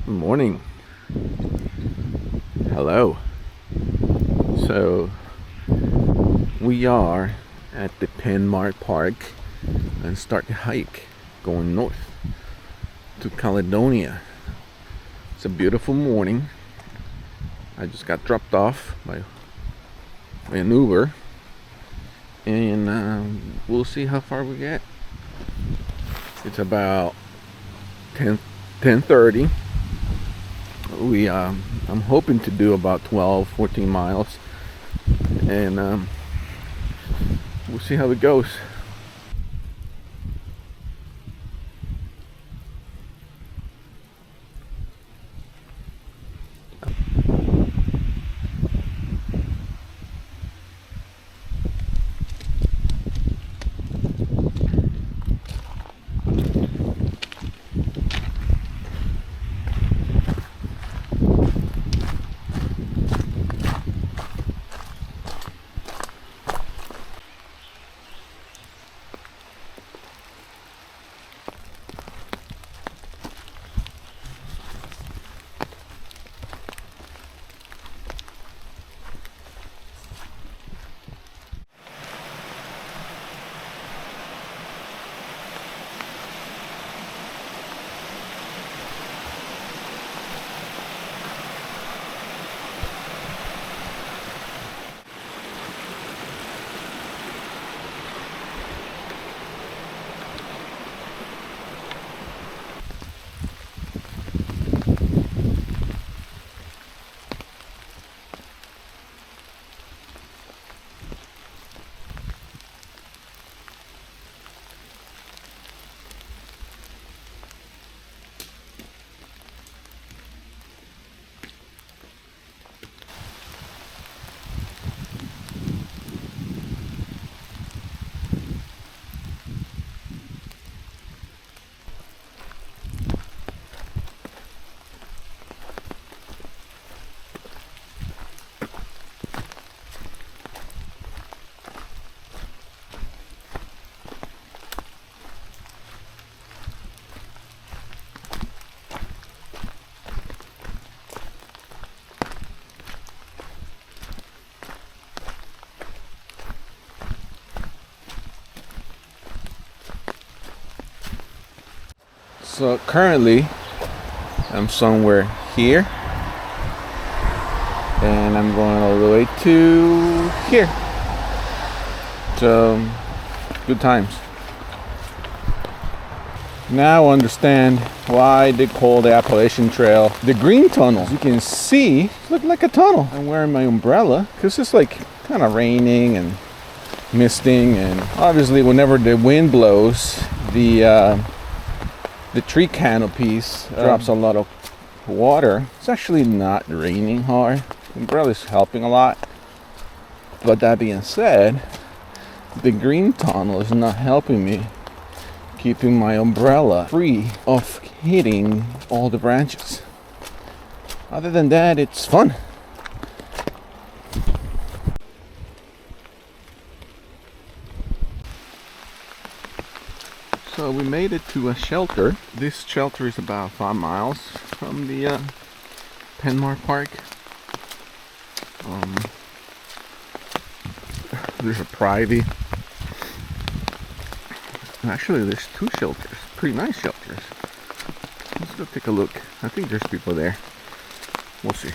Morning. Hello. So we are at the Penmar Park and start the hike going north to Caledonia. It's a beautiful morning. I just got dropped off by an Uber, and we'll see how far we get. It's about 10:30. I'm hoping to do about 12-14 miles, and we'll see how it goes. So currently I'm somewhere here, and I'm going all the way to here. So good times. Now I understand why they call the Appalachian Trail the Green Tunnel. As you can see, it looks like a tunnel. I'm wearing my umbrella because it's like kind of raining and misting, and obviously whenever the wind blows, the tree canopies drops a lot of water. It's actually not raining hard. The umbrella is helping a lot. But that being said, the green tunnel is not helping me, keeping my umbrella free of hitting all the branches. Other than that, it's fun. So we made it to a shelter. This shelter is about 5 miles from the Penmar Park. There's a private. Actually, there's 2 shelters. Pretty nice shelters. Let's go take a look. I think there's people there. We'll see.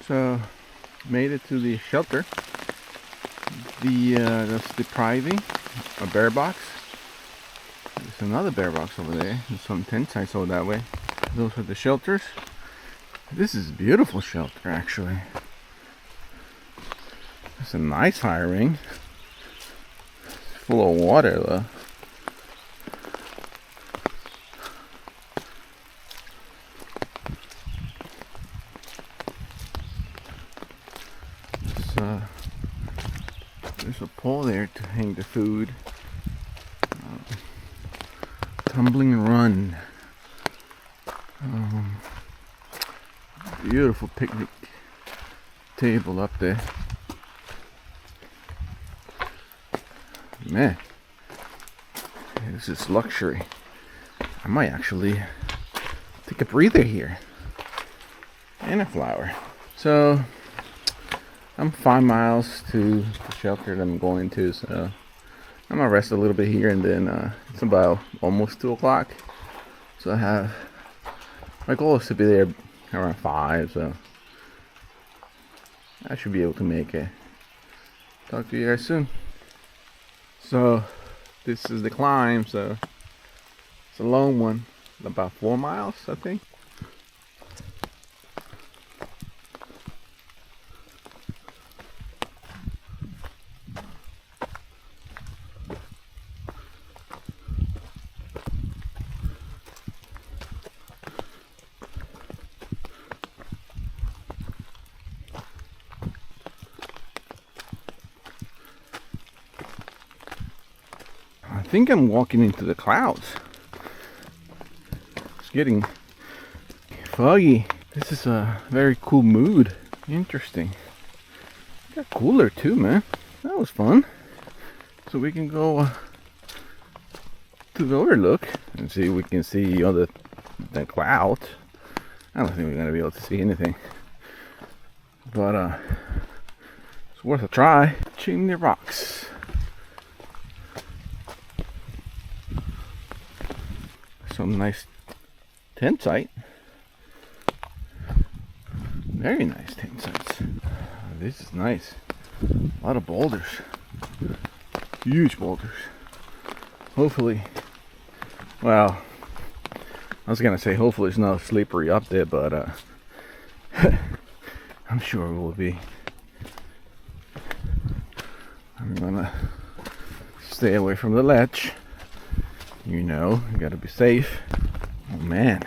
So made it to the shelter. That's the privy, a bear box. There's another bear box over there. There's some tents I saw that way. Those are the shelters. This is a beautiful shelter actually. It's a nice fire ring. It's full of water though. There's a pole there to hang the food. Tumbling Run. Beautiful picnic table up there. Man, this is luxury. I might actually take a breather here. And a flower. So I'm 5 miles to the shelter that I'm going to, so I'm gonna rest a little bit here, and then it's about almost 2 o'clock. So I have, my goal is to be there around 5, so I should be able to make it. Talk to you guys soon. So this is the climb, so it's a long one, about 4 miles I think. I think I'm walking into the clouds. It's getting foggy. This is a very cool mood. Interesting. Got cooler too, man. That was fun. So we can go to the overlook and see if we can see the clouds. I don't think we're gonna be able to see anything, but it's worth a try. Chimney Rocks. Some nice tent site. Very nice tent sites. This is nice. A lot of boulders. Huge boulders. Hopefully, well, I was gonna say hopefully it's not slippery up there, but I'm sure it will be. I'm gonna stay away from the ledge. You know, you gotta be safe. Oh man,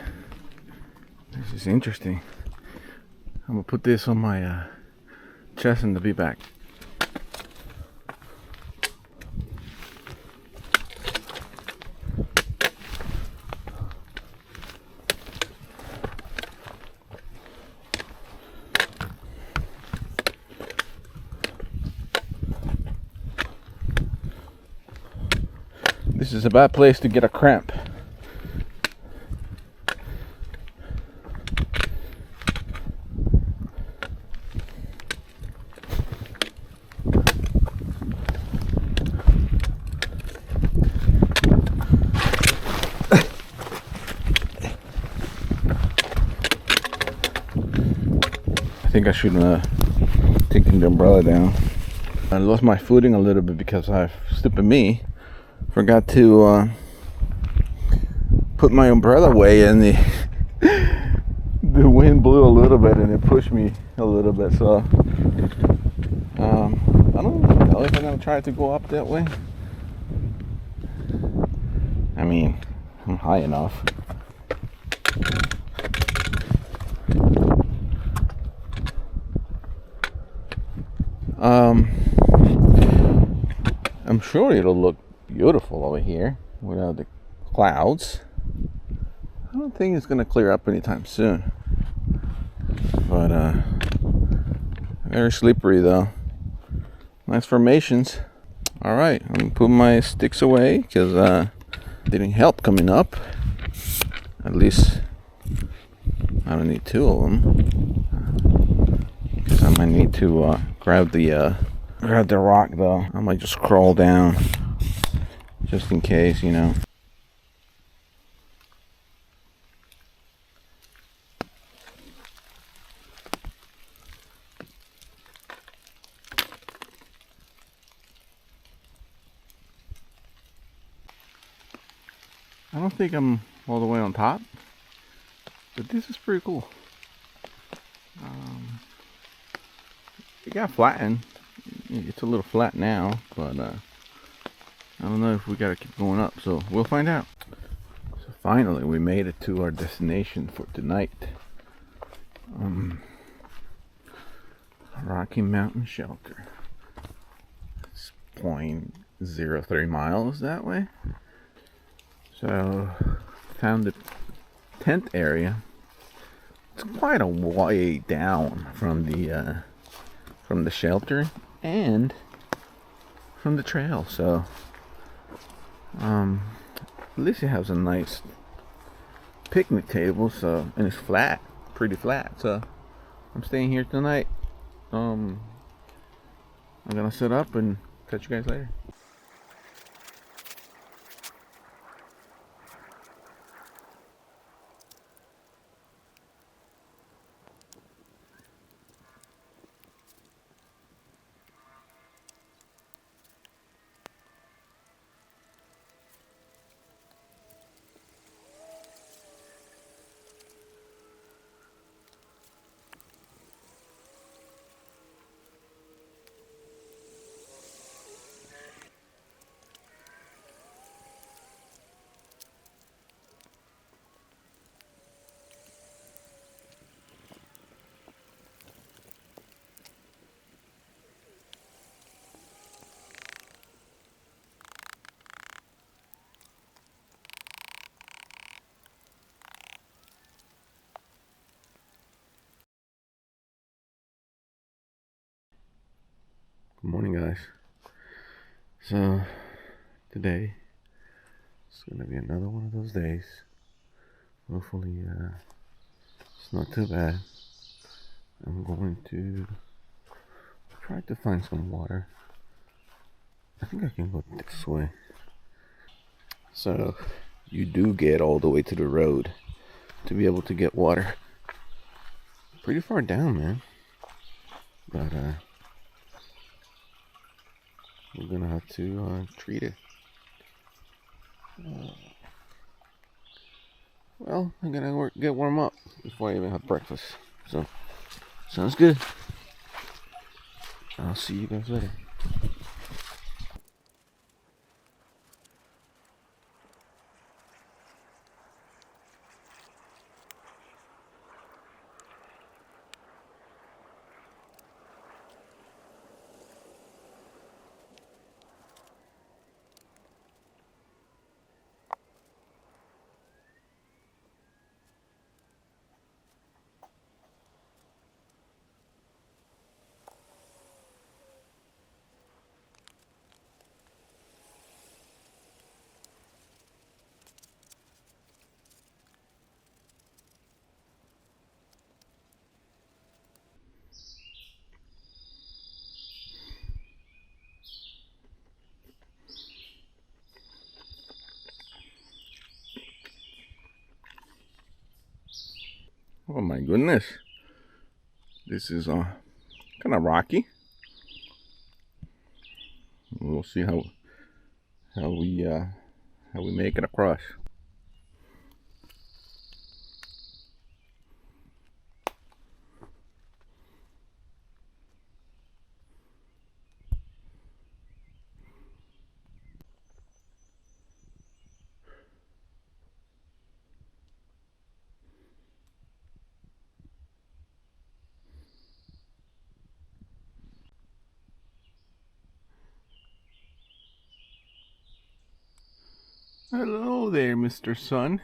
this is interesting. I'm gonna put this on my chest and be back. This is a bad place to get a cramp. I think I should taken the umbrella down. I lost my footing a little bit because stupid me, forgot to put my umbrella away, and the wind blew a little bit and it pushed me a little bit. So I don't know if I'm gonna try to go up that way. I mean, I'm high enough. I'm sure it'll look beautiful over here without the clouds. I don't think it's gonna clear up anytime soon, but very slippery though. Nice formations. All right, I'm gonna put my sticks away because didn't help coming up. At least I don't need 2 of them, because I might need to grab the rock though. I might just crawl down just in case, you know. don't think I'm all the way on top, but this is pretty cool. It got flattened. It's a little flat now, but I don't know if we gotta keep going up, so we'll find out. So finally we made it to our destination for tonight. Rocky Mountain Shelter. It's 0.03 miles that way. So found the tent area. It's quite a way down from the shelter and from the trail. So at least it has a nice picnic table. So, and it's flat, pretty flat. So I'm staying here tonight. I'm gonna set up and catch you guys later. Good morning, guys. So today it's gonna be another one of those days. Hopefully it's not too bad. I'm going to try to find some water. I think I can go this way. So you do get all the way to the road to be able to get water. Pretty far down, man. But we're gonna have to treat it. Well, I'm gonna get warm up before I even have breakfast. So, sounds good. I'll see you guys later. Oh my goodness, this is kind of rocky. We'll see how we make it across. Hello there, Mr. Sun.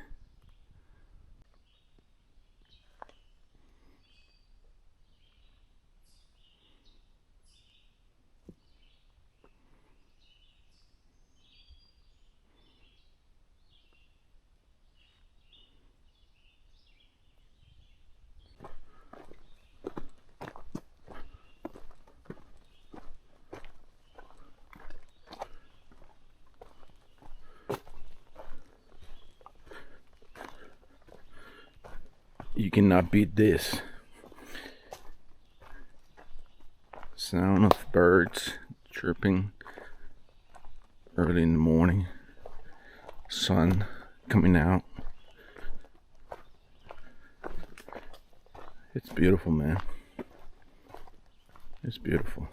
You cannot beat this. Sound of birds chirping early in the morning. Sun coming out. It's beautiful, man. It's beautiful.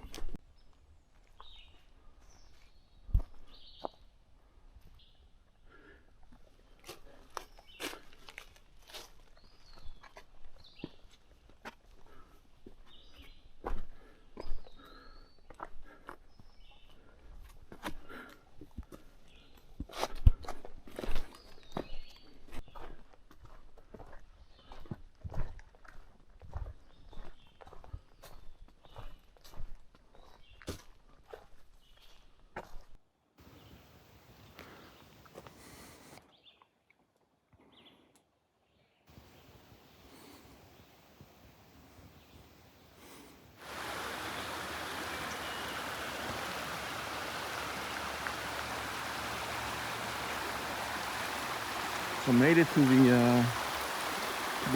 So made it to the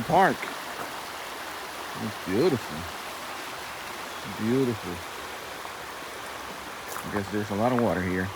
park. It's beautiful. Beautiful. I guess there's a lot of water here.